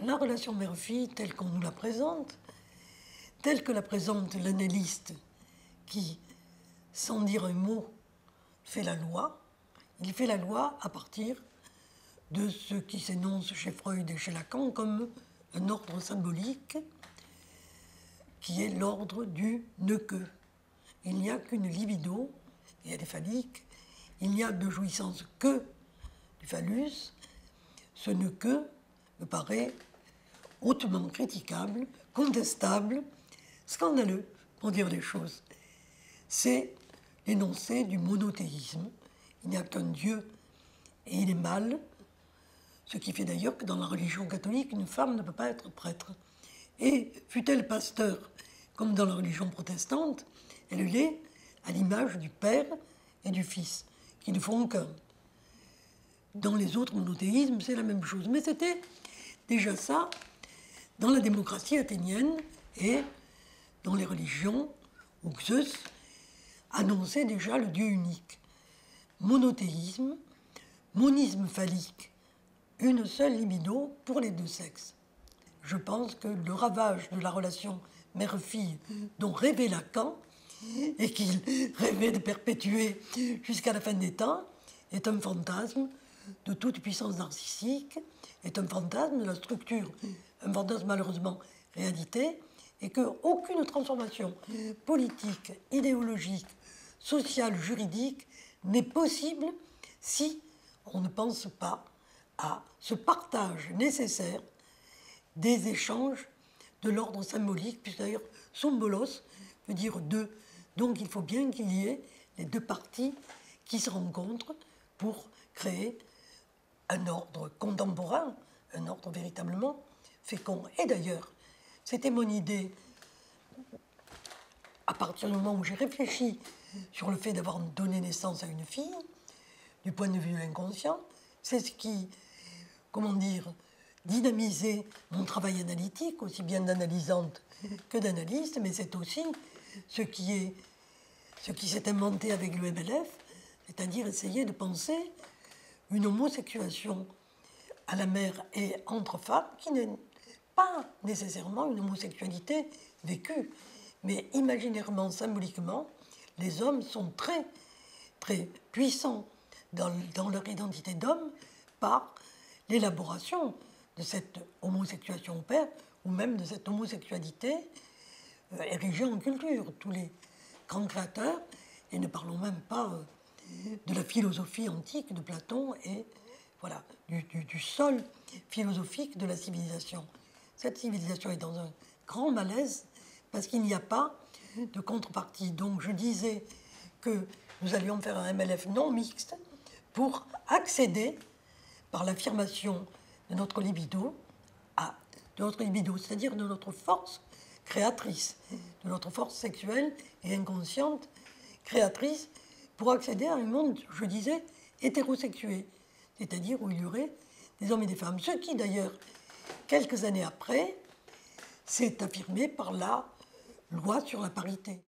La relation mère-fille, telle qu'on nous la présente, telle que la présente l'analyste qui, sans dire un mot, fait la loi, il fait la loi à partir de ce qui s'énonce chez Freud et chez Lacan comme un ordre symbolique qui est l'ordre du ne-que. Il n'y a qu'une libido, et elle est phallique, il n'y a de jouissance que du phallus. Ce ne-que me paraît hautement critiquable, contestable, scandaleux, pour dire les choses. C'est l'énoncé du monothéisme. Il n'y a qu'un Dieu et il est mâle, ce qui fait d'ailleurs que dans la religion catholique, une femme ne peut pas être prêtre. Et fût-elle pasteur, comme dans la religion protestante, elle l'est à l'image du Père et du Fils, qui ne font qu'un. Dans les autres monothéismes, c'est la même chose. Mais c'était déjà ça dans la démocratie athénienne et dans les religions où Zeus annonçait déjà le Dieu unique. Monothéisme, monisme phallique, une seule libido pour les deux sexes. Je pense que le ravage de la relation mère-fille dont rêvait Lacan et qu'il rêvait de perpétuer jusqu'à la fin des temps est un fantasme de toute puissance narcissique, est un fantasme de la structure, un fantasme malheureusement réalité, et qu'aucune transformation politique, idéologique, sociale, juridique n'est possible si on ne pense pas à ce partage nécessaire des échanges de l'ordre symbolique, puisque d'ailleurs symbolos veut dire deux. Donc il faut bien qu'il y ait les deux parties qui se rencontrent pour créer un ordre contemporain, un ordre véritablement fécond. Et d'ailleurs, c'était mon idée, à partir du moment où j'ai réfléchi sur le fait d'avoir donné naissance à une fille, du point de vue de l'inconscient, c'est ce qui, comment dire, dynamisait mon travail analytique, aussi bien d'analysante que d'analyste, mais c'est aussi ce qui s'est inventé avec le MLF, c'est-à-dire essayer de penser une homosexuation à la mère et entre femmes qui n'est pas nécessairement une homosexualité vécue, mais imaginairement, symboliquement, les hommes sont très, très puissants dans leur identité d'homme par l'élaboration de cette homosexuation au père ou même de cette homosexualité érigée en culture. Tous les grands créateurs, et ne parlons même pas de la philosophie antique de Platon et voilà, du sol philosophique de la civilisation. Cette civilisation est dans un grand malaise parce qu'il n'y a pas de contrepartie. Donc je disais que nous allions faire un MLF non mixte pour accéder par l'affirmation de notre libido, c'est-à-dire de notre force créatrice, de notre force sexuelle et inconsciente créatrice, pour accéder à un monde, je disais, hétérosexué, c'est-à-dire où il y aurait des hommes et des femmes. Ce qui, d'ailleurs, quelques années après, s'est affirmé par la loi sur la parité.